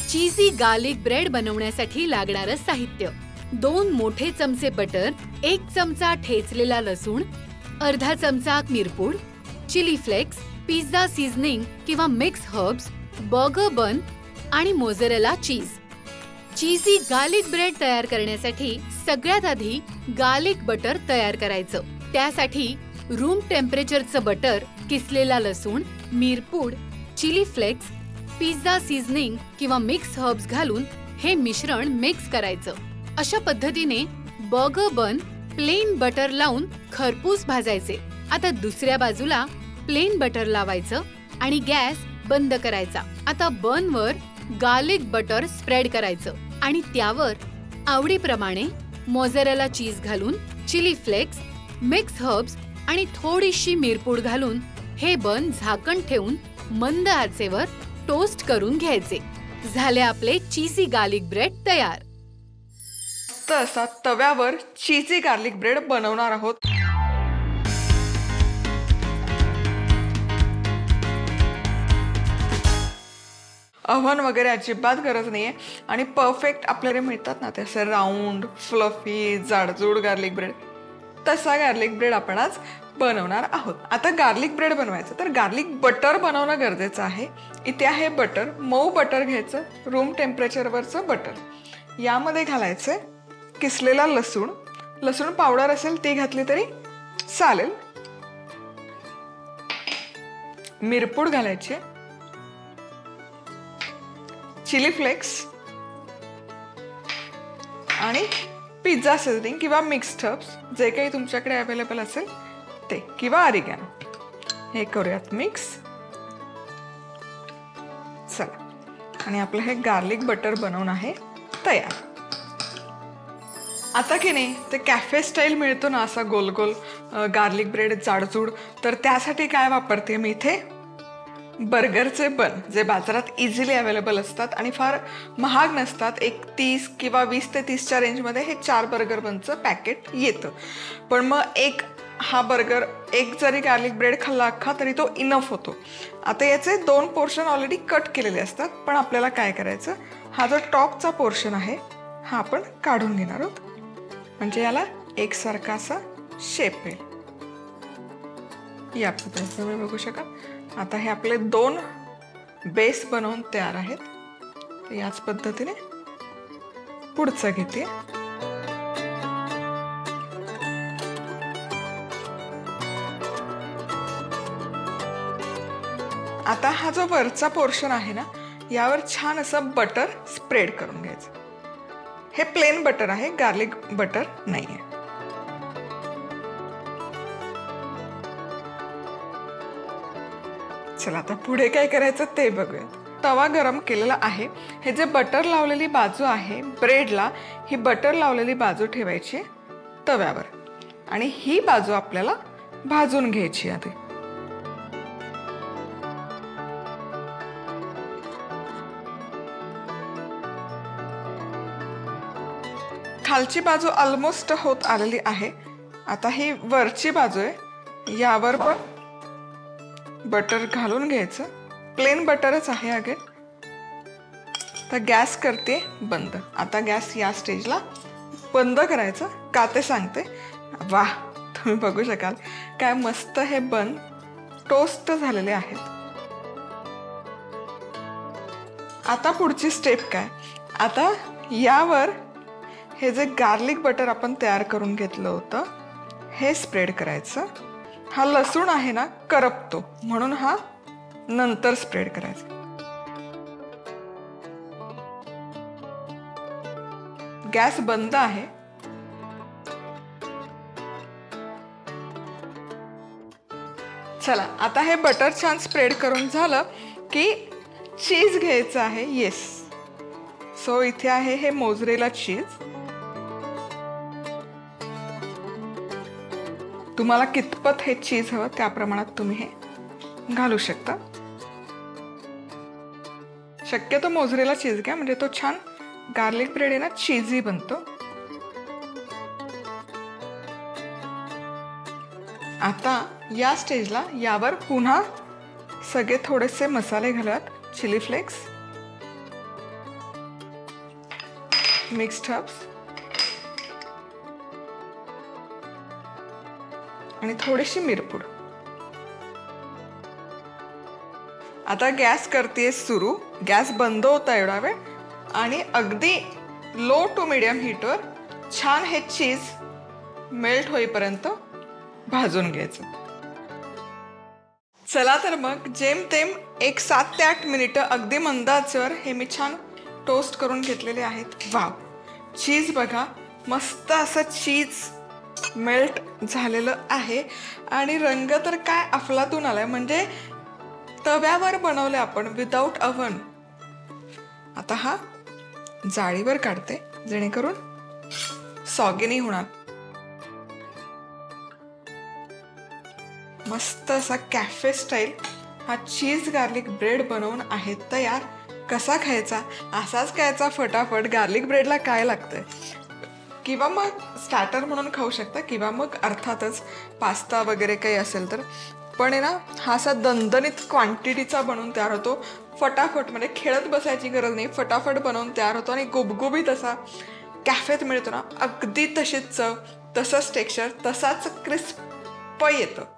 चीजी garlic bread बनवण्यासाठी लागणारं साहित्य: 2 मोठे चमचे बटर, 1 चमचा ठेचलेला लसूण, अर्धा चमचा मिरपूड, चिली फ्लेक्स, पिझ्झा सीझनिंग किंवा मिक्स हर्ब्स, बर्गर बन आणि मोझरेला चीज. चीजी गार्लिक ब्रेड तयार करण्यासाठी सगळ्यात आधी गार्लिक बटर तयार करायचं. त्यासाठी रूम टेम्परेचरचं बटर, किसलेला लसूण, मिरपूड, चिली फ्लेक्स, पिझ्झा सीझनिंग किंवा मिक्स हर्ब्स घालून हे मिश्रण मिक्स करायचं. अशा पद्धतीने बर्गर बन प्लेन बटर लावून खरपूस भाजायचे. आता दुसऱ्या बाजूला प्लेन बटर लावायचं आणि गॅस बंद करायचा. आता बनवर गार्लिक बटर स्प्रेड करायचं आणि त्यावर आवडीप्रमाणे मोझरेला चीज घालून, चिली फ्लेक्स, मिक्स हर्ब्स आणि थोडीशी मिरपूड घालून हे बन झाकण ठेवून मंद आचेवर टोस्ट करून घ्यायचे. झाले आपले चीजी गार्लिक ब्रेड तयार. असा तव्यावर चीजी गार्लिक ब्रेड बनवणार आहोत. ओव्हन वगैरे अजिबात गरज नाहीये आणि परफेक्ट आपल्याला मिळतात ना ते असे राऊंड, फ्लफी, जाडजूड गार्लिक ब्रेड, तसा गार्लिक ब्रेड आपण आज बनवणार आहोत. आता गार्लिक ब्रेड बनवायचं तर गार्लिक बटर बनवणं गरजेचं आहे. इथे आहे बटर. मऊ बटर घ्यायचं, रूम टेम्परेचरवरचं बटर. यामध्ये घालायचं किसलेला लसूण. लसूण पावडर असेल ती घातली तरी चालेल. मिरपूड घालायची, चिली फ्लेक्स आणि पिझ्झा सीझनिंग किंवा मिक्स्ड हर्ब्स जे काही तुमच्याकडे अवेलेबल असेल ते, किंवा ऑरिगॅनो. हे करूयात मिक्स. चला, आणि आपलं हे गार्लिक बटर बनवून आहे तयार. आता की नाही ते कॅफे स्टाईल मिळतो ना असा गोल गोल गार्लिक ब्रेड जाडजूड, तर त्यासाठी काय वापरते मी इथे बर्गरचे बन, जे बाजारात इझिली अवेलेबल असतात आणि फार महाग नसतात. एक 30 किंवा 20 ते 30च्या रेंजमध्ये हे 4 बर्गर बनचं पॅकेट येतं. पण मग हा बर्गर, एक जरी गार्लिक ब्रेड खाल्ला अख्खा तरी तो इनफ होतो. आता याचे 2 पोर्शन ऑलरेडी कट केलेले असतात. पण आपल्याला काय करायचं, हा जो टॉपचा पोर्शन आहे हा आपण काढून घेणार आहोत, म्हणजे याला एकसारखा असा शेप येईल. या पद्धतीने तुम्ही बघू शकाल. आता हे आपले 2 बेस बनवून तयार आहेत. तर याच पद्धतीने पुढचं घेते. आता हा जो वरचा पोर्शन आहे ना, यावर छान असं बटर स्प्रेड करून घ्यायचं. हे प्लेन बटर आहे, गार्लिक बटर नाहीये. चला, आता पुढे काय करायचं ते बघूया. तवा गरम केलेला आहे. हे जे बटर लावलेली बाजू आहे ब्रेडला, ही बटर लावलेली बाजू ठेवायची तव्यावर आणि ही बाजू आपल्याला भाजून घ्यायची आधी. खालची बाजू ऑलमोस्ट होत आलेली आहे. आता ही वरची बाजू आहे, यावर पण बटर घालून घ्यायचं. प्लेन बटरच आहे अगेन. तर गॅस करते बंद. आता गॅस या स्टेजला बंद करायचं. का ते सांगते. वाह, तुम्ही बघू शकाल काय मस्त हे बन टोस्ट झालेले आहेत. आता पुढची स्टेप काय, आता यावर हे जे गार्लिक बटर आपण तयार करून घेतलं होतं हे स्प्रेड करायचं. हा लसूण आहे ना करपतो, म्हणून हा नंतर स्प्रेड करायचा. गॅस बंद आहे. चला, आता हे बटर छान स्प्रेड करून झालं की चीज घ्यायचं आहे. येस, सो इथे आहे हे मोझरेला चीज. तुम्हाला कितपत हे चीज हवं त्या प्रमाणात तुम्ही हे घालू शकता. शक्यतो मोझरेला चीज घ्या, म्हणजे तो छान गार्लिक ब्रेड आहे ना चीजी बनतो. आता या स्टेजला यावर पुन्हा सगळे थोडेसे मसाले घालूयात. चिली फ्लेक्स, मिक्स्ड हर्ब्स आणि थोडीशी मिरपूड. आता गॅस करतेय सुरू. गॅस बंद होता एवढा वेळ आणि अगदी लो टू मीडियम हीटवर छान हे चीज मेल्ट होईपर्यंत भाजून घ्यायचं. चला तर मग जेमतेम एक 7 ते 8 मिनिटं अगदी मंद आचेवर हे मी छान टोस्ट करून घेतलेले आहेत. वाव, चीज बघा, मस्त असं चीज मेल्ट झालेलं आहे आणि रंग तर काय अफलातून आलाय. म्हणजे तव्यावर बनवले आपण, विदाऊट अव्हन. आता हा जाळीवर काढते जेणेकरून सॉगी नाही होणार. मस्त असा कॅफे स्टाईल हा चीज गार्लिक ब्रेड बनवून आहे तयार. कसा खायचा? असाच खायचा फटाफट. गार्लिक ब्रेडला काय लागतंय? किंवा मग स्टार्टर म्हणून खाऊ शकता, किंवा मग अर्थातच पास्ता वगैरे काही असेल तर. पण आहे ना, हा असा दणदणीत क्वांटिटीचा बनवून तयार होतो फटाफट. म्हणजे खेळत बसायची गरज नाही, फटाफट बनवून तयार होतो आणि गुबगुबीत असा कॅफेत मिळतो ना, अगदी तशीच चव, तसंच टेक्स्चर, तसाच क्रिस्प येतं.